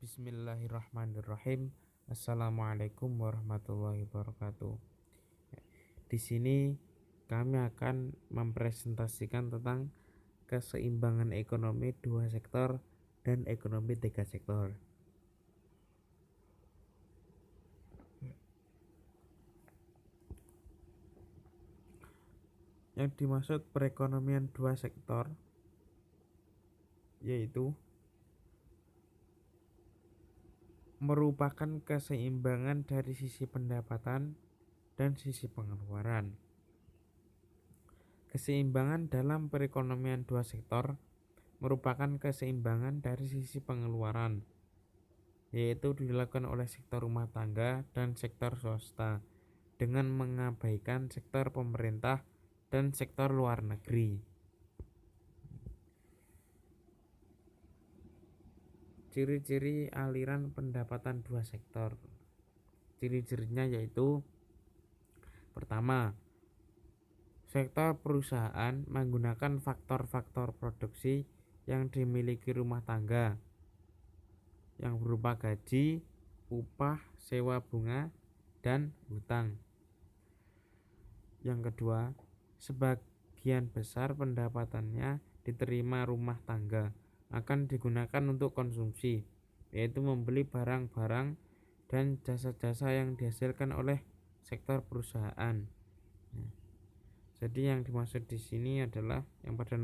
Bismillahirrahmanirrahim. Assalamualaikum warahmatullahi wabarakatuh. Di sini kami akan mempresentasikan tentang keseimbangan ekonomi dua sektor dan ekonomi tiga sektor. Yang dimaksud perekonomian dua sektor yaitu merupakan keseimbangan dari sisi pendapatan dan sisi pengeluaran. Keseimbangan dalam perekonomian dua sektor merupakan keseimbangan dari sisi pengeluaran, yaitu dilakukan oleh sektor rumah tangga dan sektor swasta dengan mengabaikan sektor pemerintah dan sektor luar negeri. Ciri-ciri aliran pendapatan dua sektor. Ciri-cirinya yaitu pertama, sektor perusahaan menggunakan faktor-faktor produksi yang dimiliki rumah tangga yang berupa gaji, upah, sewa bunga, dan hutang. Yang kedua, sebagian besar pendapatannya diterima rumah tangga akan digunakan untuk konsumsi, yaitu membeli barang-barang dan jasa-jasa yang dihasilkan oleh sektor perusahaan. Jadi yang dimaksud di sini adalah yang pada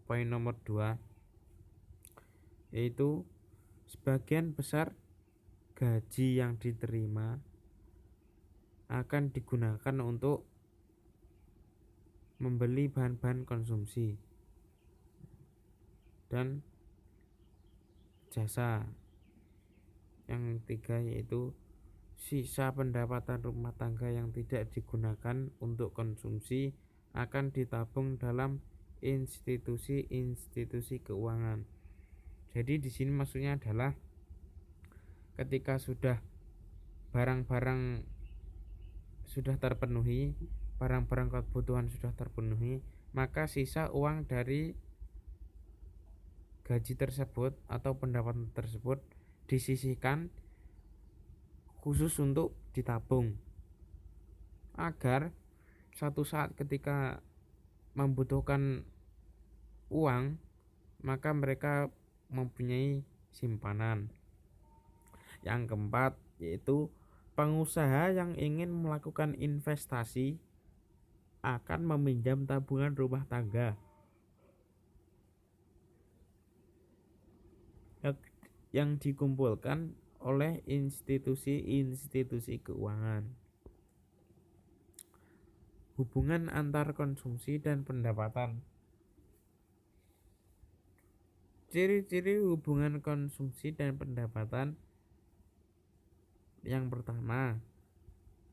poin nomor 2, yaitu sebagian besar gaji yang diterima akan digunakan untuk membeli bahan-bahan konsumsi dan jasa. Yang ketiga yaitu sisa pendapatan rumah tangga yang tidak digunakan untuk konsumsi akan ditabung dalam institusi-institusi keuangan. Jadi di sini maksudnya adalah ketika sudah barang-barang sudah terpenuhi, barang-barang kebutuhan sudah terpenuhi, maka sisa uang dari gaji tersebut atau pendapatan tersebut disisihkan khusus untuk ditabung agar suatu saat ketika membutuhkan uang maka mereka mempunyai simpanan. Yang keempat yaitu pengusaha yang ingin melakukan investasi akan meminjam tabungan rumah tangga yang dikumpulkan oleh institusi-institusi keuangan. Hubungan antar konsumsi dan pendapatan. Ciri-ciri hubungan konsumsi dan pendapatan. Yang pertama,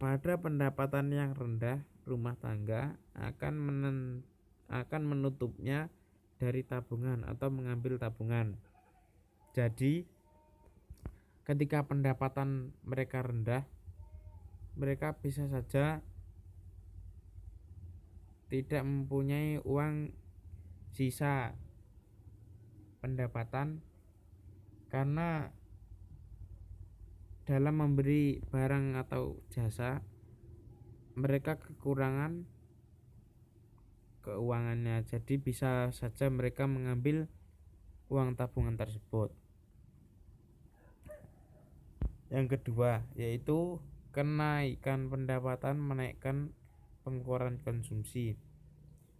pada pendapatan yang rendah, rumah tangga akan menutupnya dari tabungan atau mengambil tabungan. Jadi ketika pendapatan mereka rendah, mereka bisa saja tidak mempunyai uang sisa pendapatan karena dalam memberi barang atau jasa mereka kekurangan keuangannya, jadi bisa saja mereka mengambil uang tabungan tersebut. Yang kedua yaitu kenaikan pendapatan menaikkan pengeluaran konsumsi.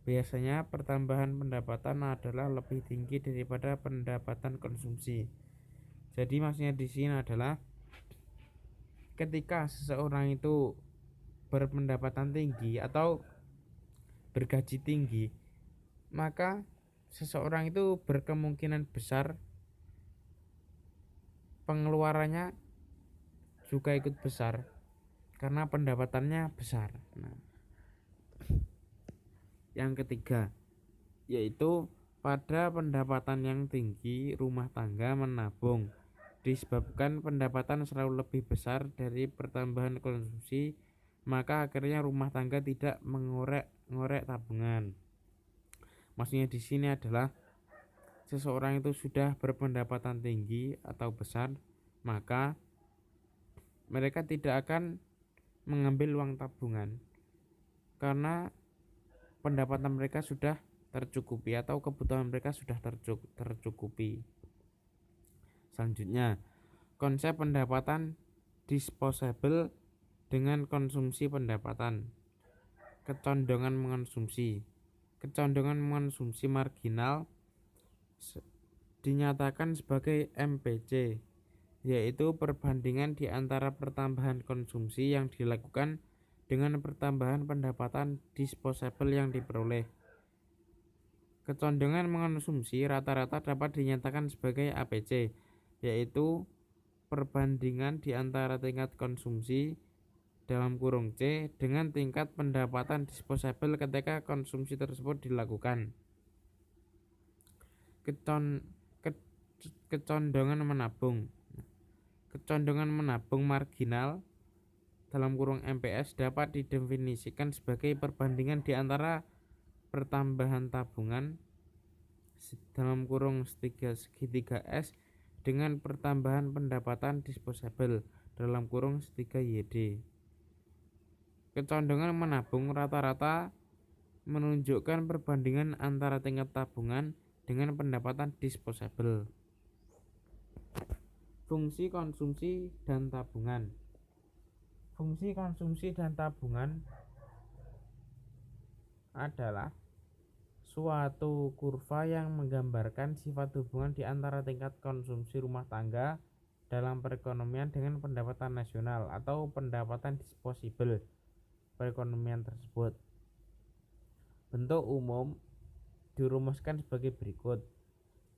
Biasanya pertambahan pendapatan adalah lebih tinggi daripada pendapatan konsumsi. Jadi maksudnya di sini adalah ketika seseorang itu berpendapatan tinggi atau bergaji tinggi, maka seseorang itu berkemungkinan besar pengeluarannya juga ikut besar karena pendapatannya besar. Yang ketiga yaitu pada pendapatan yang tinggi rumah tangga menabung disebabkan pendapatan selalu lebih besar dari pertambahan konsumsi, maka akhirnya rumah tangga tidak mengorek-ngorek tabungan. Maksudnya di sini adalah seseorang itu sudah berpendapatan tinggi atau besar, maka mereka tidak akan mengambil uang tabungan karena pendapatan mereka sudah tercukupi atau kebutuhan mereka sudah tercukupi. Selanjutnya, konsep pendapatan disposable dengan konsumsi pendapatan. Kecondongan mengonsumsi. Kecondongan mengonsumsi marginal dinyatakan sebagai MPC, yaitu perbandingan di antara pertambahan konsumsi yang dilakukan dengan pertambahan pendapatan disposable yang diperoleh. Kecondongan mengonsumsi rata-rata dapat dinyatakan sebagai APC, yaitu perbandingan di antara tingkat konsumsi dalam kurung C dengan tingkat pendapatan disposable ketika konsumsi tersebut dilakukan. Kecondongan menabung. Kecondongan menabung marginal dalam kurung MPS dapat didefinisikan sebagai perbandingan di antara pertambahan tabungan dalam kurung segitiga S dengan pertambahan pendapatan disposable dalam kurung segitiga YD. Kecondongan menabung rata-rata menunjukkan perbandingan antara tingkat tabungan dengan pendapatan disposable. Fungsi konsumsi dan tabungan. Fungsi konsumsi dan tabungan adalah suatu kurva yang menggambarkan sifat hubungan di antara tingkat konsumsi rumah tangga dalam perekonomian dengan pendapatan nasional atau pendapatan disposable perekonomian tersebut. Bentuk umum dirumuskan sebagai berikut.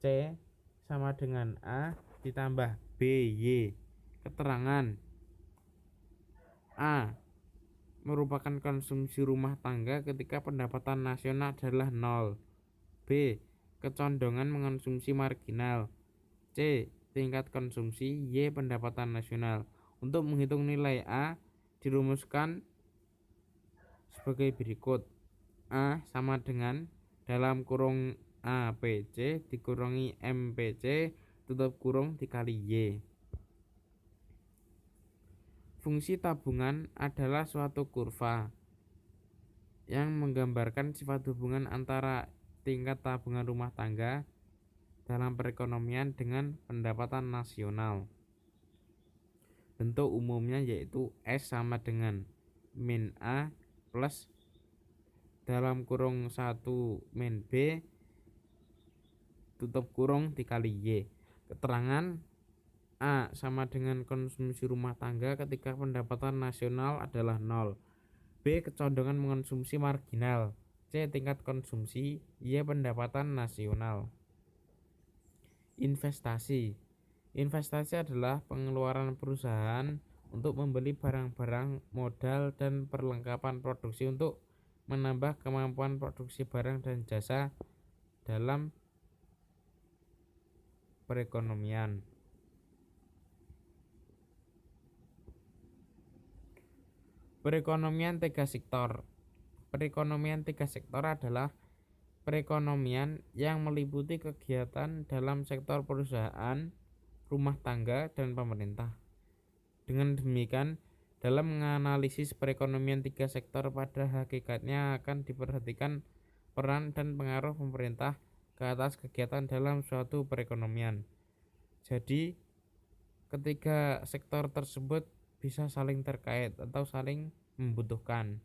C sama dengan A ditambah BY. Keterangan: A merupakan konsumsi rumah tangga ketika pendapatan nasional adalah 0. B kecondongan mengonsumsi marginal. C tingkat konsumsi. Y pendapatan nasional. Untuk menghitung nilai A dirumuskan sebagai berikut. A sama dengan dalam kurung APC dikurangi MPC tutup kurung dikali Y. Fungsi tabungan adalah suatu kurva yang menggambarkan sifat hubungan antara tingkat tabungan rumah tangga dalam perekonomian dengan pendapatan nasional. Bentuk umumnya yaitu S sama dengan min A plus dalam kurung 1 min B tutup kurung dikali Y. Keterangan: A sama dengan konsumsi rumah tangga ketika pendapatan nasional adalah 0. B kecondongan mengonsumsi marginal. C tingkat konsumsi. Y pendapatan nasional. Investasi. Investasi adalah pengeluaran perusahaan untuk membeli barang-barang modal dan perlengkapan produksi untuk menambah kemampuan produksi barang dan jasa dalam perekonomian. Perekonomian tiga sektor. Perekonomian tiga sektor adalah perekonomian yang meliputi kegiatan dalam sektor perusahaan, rumah tangga, dan pemerintah. Dengan demikian, dalam menganalisis perekonomian tiga sektor pada hakikatnya akan diperhatikan peran dan pengaruh pemerintah ke atas kegiatan dalam suatu perekonomian. Jadi, ketiga sektor tersebut bisa saling terkait atau saling membutuhkan.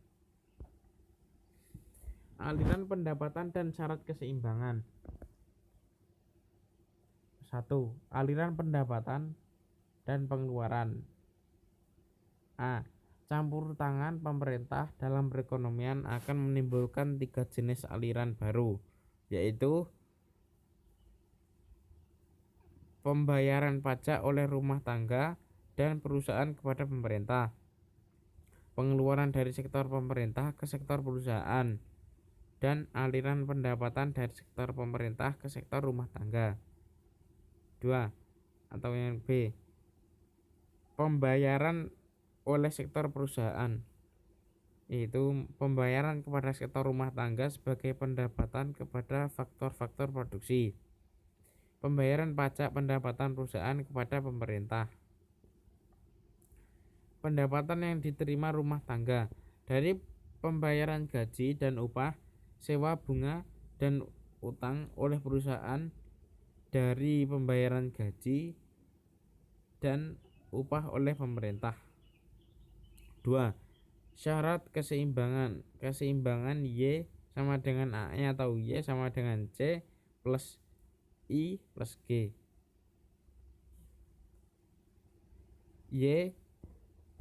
Aliran pendapatan dan syarat keseimbangan. 1. Aliran pendapatan dan pengeluaran. A. Campur tangan pemerintah dalam perekonomian akan menimbulkan 3 jenis aliran baru, yaitu pembayaran pajak oleh rumah tangga dan perusahaan kepada pemerintah, pengeluaran dari sektor pemerintah ke sektor perusahaan, dan aliran pendapatan dari sektor pemerintah ke sektor rumah tangga. 2. Atau yang B, pembayaran oleh sektor perusahaan, yaitu pembayaran kepada sektor rumah tangga sebagai pendapatan kepada faktor-faktor produksi, pembayaran pajak pendapatan perusahaan kepada pemerintah. pendapatan yang diterima rumah tangga dari pembayaran gaji dan upah, sewa, bunga, dan utang oleh perusahaan, dari pembayaran gaji dan upah oleh pemerintah. 2. Syarat keseimbangan. Keseimbangan Y sama dengan AE atau Y sama dengan C plus I plus G. Y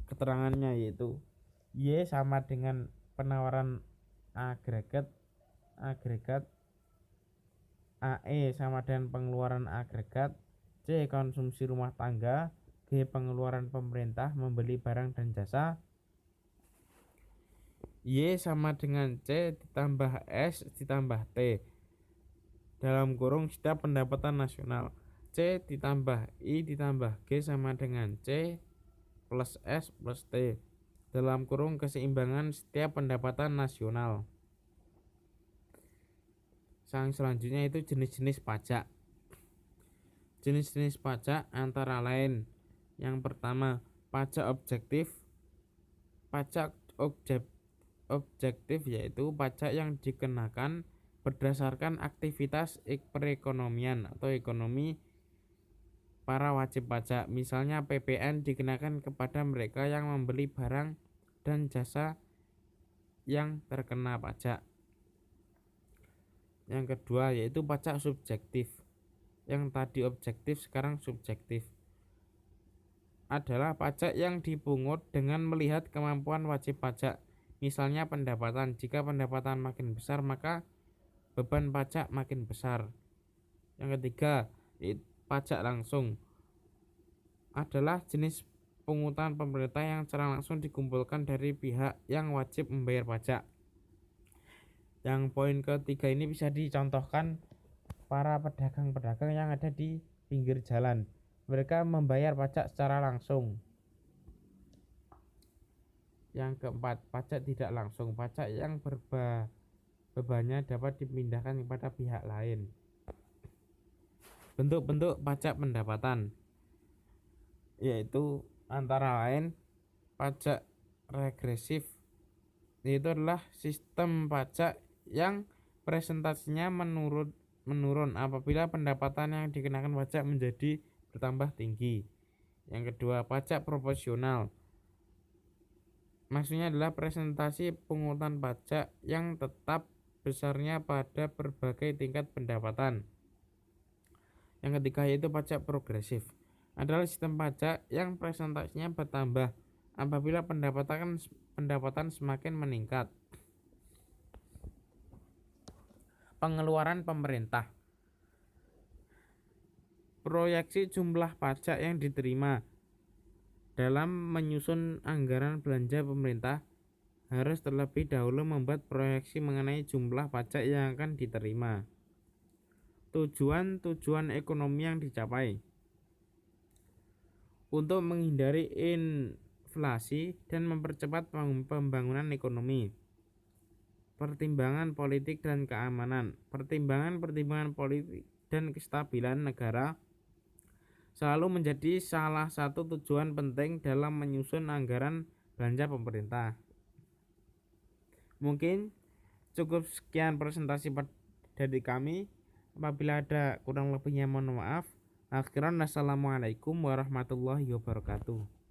keterangannya yaitu Y sama dengan penawaran agregat AE sama dengan pengeluaran agregat, C konsumsi rumah tangga, G pengeluaran pemerintah membeli barang dan jasa. Y sama dengan C ditambah S ditambah T dalam kurung setiap pendapatan nasional. C ditambah I ditambah G sama dengan C plus S plus T dalam kurung keseimbangan setiap pendapatan nasional. Yang selanjutnya itu jenis-jenis pajak. Jenis-jenis pajak antara lain: yang pertama, pajak objektif. Pajak objektif yaitu pajak yang dikenakan berdasarkan aktivitas perekonomian atau ekonomi para wajib pajak. Misalnya PPN dikenakan kepada mereka yang membeli barang dan jasa yang terkena pajak. Yang kedua yaitu pajak subjektif. Yang tadi objektif sekarang subjektif. Adalah pajak yang dipungut dengan melihat kemampuan wajib pajak. Misalnya pendapatan. Jika pendapatan makin besar maka beban pajak makin besar. Yang ketiga pajak langsung. Adalah jenis pungutan pemerintah yang secara langsung dikumpulkan dari pihak yang wajib membayar pajak. Yang poin ketiga ini bisa dicontohkan para pedagang-pedagang yang ada di pinggir jalan. Mereka membayar pajak secara langsung. Yang keempat, pajak tidak langsung. Pajak yang bebannya dapat dipindahkan kepada pihak lain. Bentuk-bentuk pajak pendapatan yaitu antara lain pajak regresif, yaitu adalah sistem pajak yang presentasinya menurun apabila pendapatan yang dikenakan pajak menjadi bertambah tinggi. Yang kedua, pajak proporsional. Maksudnya adalah presentasi pungutan pajak yang tetap besarnya pada berbagai tingkat pendapatan. Yang ketiga yaitu pajak progresif. Adalah sistem pajak yang presentasinya bertambah apabila pendapatan semakin meningkat. Pengeluaran pemerintah. Proyeksi jumlah pajak yang diterima dalam menyusun anggaran belanja pemerintah harus terlebih dahulu membuat proyeksi mengenai jumlah pajak yang akan diterima. Tujuan ekonomi yang dicapai. Untuk menghindari inflasi dan mempercepat pembangunan ekonomi. Pertimbangan politik dan keamanan. Pertimbangan politik dan kestabilan negara selalu menjadi salah satu tujuan penting dalam menyusun anggaran belanja pemerintah. Mungkin cukup sekian presentasi dari kami. Apabila ada kurang lebihnya mohon maaf. Akhirnya, assalamualaikum warahmatullahi wabarakatuh.